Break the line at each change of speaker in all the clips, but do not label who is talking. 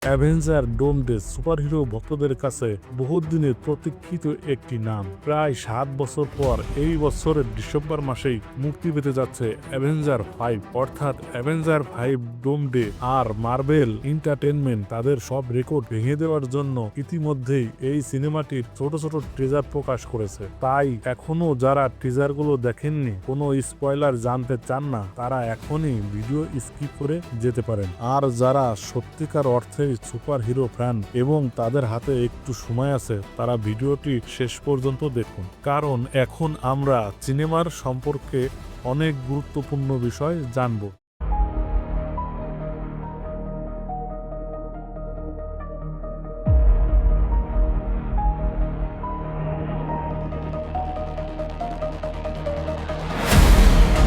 Avenger ডোমডে superhero ভক্তদের কাছে বহুত দিনের প্রতীক্ষিত একটি নাম। প্রায় 7 বছর পর এই বছরের ডিসেম্বর মাসেই মুক্তি পেতে যাচ্ছে অ্যাভেঞ্জার 5, অর্থাৎ অ্যাভেঞ্জার 5 ডোমডে। আর মার্বেল এন্টারটেইনমেন্ট তাদের সব রেকর্ড ভেঙে দেওয়ার জন্য ইতিমধ্যেই এই সিনেমাটির ছোট ছোট ট্রেজার প্রকাশ করেছে। তাই এখনো যারা ট্রেজারগুলো দেখেননি, কোনো স্পয়লার জানতে চান না, তারা এখনই ভিডিও স্কিপ করে যেতে পারেন। আর যারা সত্যিকার অর্থে সুপার হিরো ফ্যান এবং তাদের হাতে একটু সময় আছে, তারা ভিডিওটি শেষ পর্যন্ত দেখুন, কারণ এখন আমরা সিনেমার সম্পর্কে অনেক গুরুত্বপূর্ণ বিষয় জানব।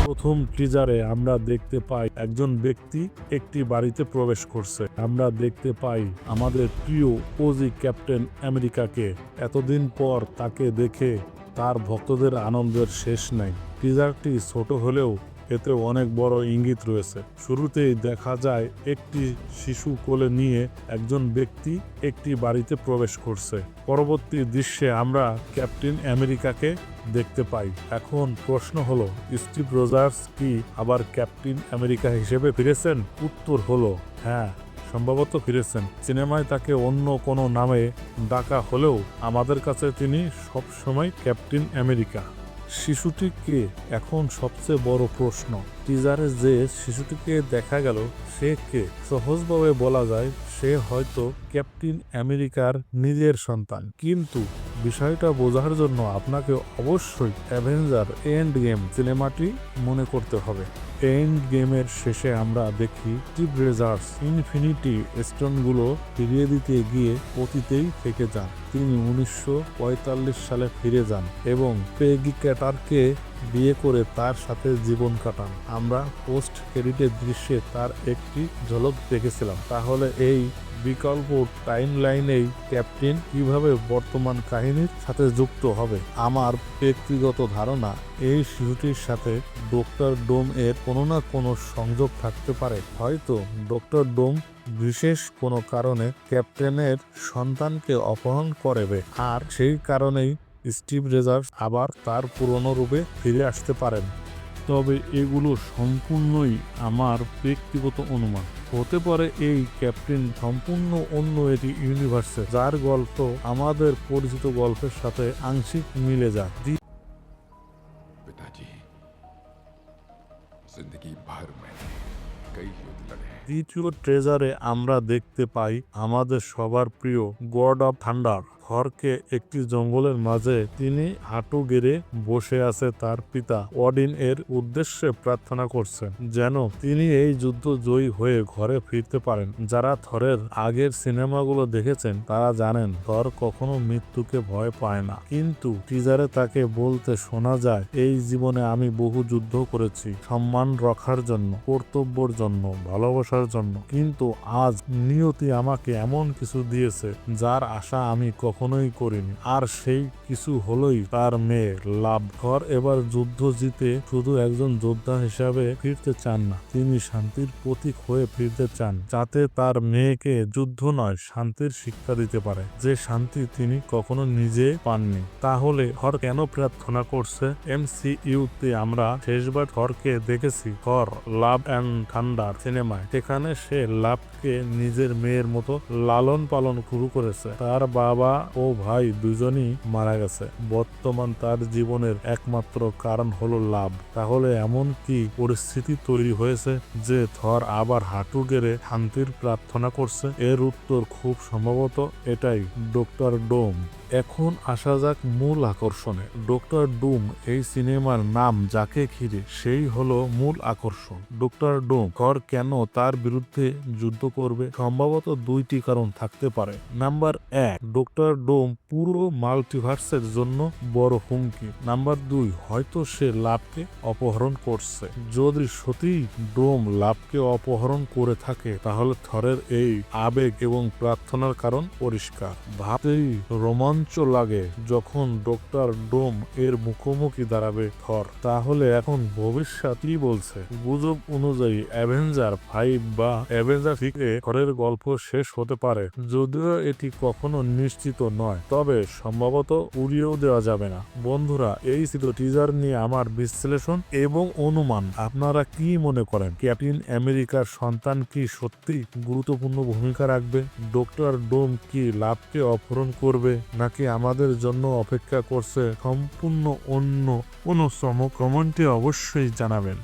প্রথম টিজারে আমরা দেখতে পাই একজন ব্যক্তি একটি বাড়িতে প্রবেশ করছে। আমরা দেখতে পাই আমাদের প্রিয় ওজি ক্যাপ্টেন আমেরিকাকে। এতদিন পর তাকে দেখে তার ভক্তদের আনন্দের শেষ নাই। টিজারটি ছোট হলেও এতে অনেক বড় ইঙ্গিত রয়েছে। শুরুতেই দেখা যায় একটি শিশু কোলে নিয়ে একজন ব্যক্তি একটি বাড়িতে প্রবেশ করছে। পরবর্তী দৃশ্যে আমরা ক্যাপ্টেন আমেরিকাকে দেখতে পাই। এখন প্রশ্ন হলো, স্টিভ রজার্স কি আবার ক্যাপ্টেন আমেরিকা হিসেবে ফিরেছেন? উত্তর হলো হ্যাঁ, সম্ভবত ফিরেছেন। সিনেমায় তাকে অন্য কোনো নামে ডাকা হলেও আমাদের কাছে তিনি সবসময় ক্যাপ্টেন আমেরিকা। শিশুটি কে এখন সবচেয়ে বড় প্রশ্ন। টিজারে যে শিশুটিকে দেখা গেল সে কে? সহজভাবে বলা যায় সে হয়তো ক্যাপ্টেন আমেরিকার নিজের সন্তান। কিন্তু বিষয়টা বোঝার জন্য আপনাকে অবশ্যই অ্যাভেঞ্জার এন্ড গেম সিনেমাটি মনে করতে হবে। এন্ড গেমের শেষে আমরা দেখি স্টিভ রজার্স ইনফিনিটি স্টোনগুলো ফিরিয়ে দিতে গিয়ে অতীতেই থেকে যান। তিনি 1945 সালে ফিরে যান এবং পেগি কার্টারকে বিয়ে করে তার সাথে জীবন কাটান। আমরা পোস্ট ক্রেডিটের দৃশ্যে তার একটি ঝলক দেখেছিলাম। তাহলে এই বিকল্প টাইমলাইনেই ক্যাপ্টেন কিভাবে বর্তমান কাহিনীর সাথে যুক্ত হবে? আমার ব্যক্তিগত ধারণা, এই শিশুটির সাথে ডক্টর ডোম এর কোনো না কোনো সংযোগ থাকতে পারে। হয়তো ডক্টর ডোম বিশেষ কোনো কারণে ক্যাপ্টেনের সন্তানকে অপহরণ করবে, আর সেই কারণেই স্টিভ রজার্স আবার তার পুরনো রূপে ফিরে আসতে পারেন। তবে এগুলো সম্পূর্ণই আমার ব্যক্তিগত অনুমান। হতে পারে এই ক্যাপ্টেন সম্পূর্ণ অন্য একটি ইউনিভার্সে, যার গল্প আমাদের পরিচিত গল্পের সাথে আংশিক মিলে যায়।
पिताजी, जिंदगी भर मैंने कई युद्ध लड़े।
দ্বিতীয় ট্রেজারে আমরা দেখতে পাই আমাদের সবার প্রিয় গড অফ থান্ডার থরকে একটি জঙ্গলের মাঝে। তিনি হাঁটু গেড়ে বসে আছে তার পিতা ওডিন এর উদ্দেশ্যে প্রার্থনা করছেন যেন তিনি এই যুদ্ধ জয়ী হয়ে ঘরে ফিরতে পারেন। যারা থরের আগের সিনেমাগুলো দেখেছেন তারা জানেন থর কখনো মৃত্যুকে ভয় পায় না। কিন্তু টিজারে তাকে বলতে শোনা যায়, এই জীবনে আমি বহু যুদ্ধ করেছি সম্মান রক্ষার জন্য, কর্তব্যের জন্য, ভালোবাসার জন্য। কিন্তু আজ নিয়তি আমাকে এমন কিছু দিয়েছে যার আশা আমি কখনোই করিনি। আর সেই কিছু হলোই তার মেয়ে লাভ। থর এবার যুদ্ধ জিতে শুধু একজন যোদ্ধা হিসাবে ফিরতে চান না, তিনি শান্তির প্রতীক হয়ে ফিরতে চান, যাতে তার মেয়েকে যুদ্ধ নয় শান্তির শিক্ষা দিতে পারে, যে শান্তি তিনি কখনো নিজে পাননি। তাহলে থর কেন প্রার্থনা করছে? MCU-তে আমরা শেষবার থরকে দেখেছি থর লাভ অ্যান্ড থান্ডার সিনেমায়। সেখানে সে লাভকে নিজের মেয়ের মতো লালন পালন শুরু করেছে। তার বাবা ও ভাই দুজনই মারা গেছে। বর্তমান তার জীবনের একমাত্র কারণ হলো লাভ। তাহলে এমন কি পরিস্থিতি তৈরি হয়েছে যে থর আবার হাঁটু গেড়ে শান্তির প্রার্থনা করছে? এর উত্তর খুব সম্ভবত এটাই, ডক্টর ডোম। এখন আসা যাক মূল আকর্ষণে। ডক্টর ডুম এই সিনেমার নাম যাকে ঘিরে সেই হলো মূল আকর্ষণ। ডক্টর ডুম থর কেন তার বিরুদ্ধে যুদ্ধ করবে? সম্ভবত দুইটি কারণ থাকতে পারে। নাম্বার 1, ডক্টর ডুম পুরো মাল্টিভার্সের জন্য বড় হুমকি। নাম্বার 2, হয়তো সে লাভকে অপহরণ করছে। যদি সত্যি ডোম লাভকে অপহরণ করে থাকে তাহলে থরের এই আবেগ এবং প্রার্থনার কারণ পরিষ্কার। ভাবতেই রোমাঞ্চ রোমাঞ্চ লাগে যখন ডক্টর ডোম এর মুখোমুখি দাঁড়াবে থর। তাহলে এখন ভবিষ্যৎ কি বলছে? গুজব অনুযায়ী অ্যাভেঞ্জার 5 বা অ্যাভেঞ্জার 6 এ থরের গল্প শেষ হতে পারে, যদিও এটি কখনো নিশ্চিত নয়, তবে সম্ভবত উড়িয়েও দেওয়া যাবে না। বন্ধুরা, এই ছিল টিজার নিয়ে আমার বিশ্লেষণ এবং অনুমান। আপনারা কি মনে করেন? ক্যাপ্টেন আমেরিকার সন্তান কি সত্যি গুরুত্বপূর্ণ ভূমিকা রাখবে? ডক্টর ডোম কি লাভকে অপহরণ করবে, নাকি আমাদের জন্য অপেক্ষা করছে সম্পূর্ণ অন্য কোনো চমক? কমেন্টে অবশ্যই জানাবেন।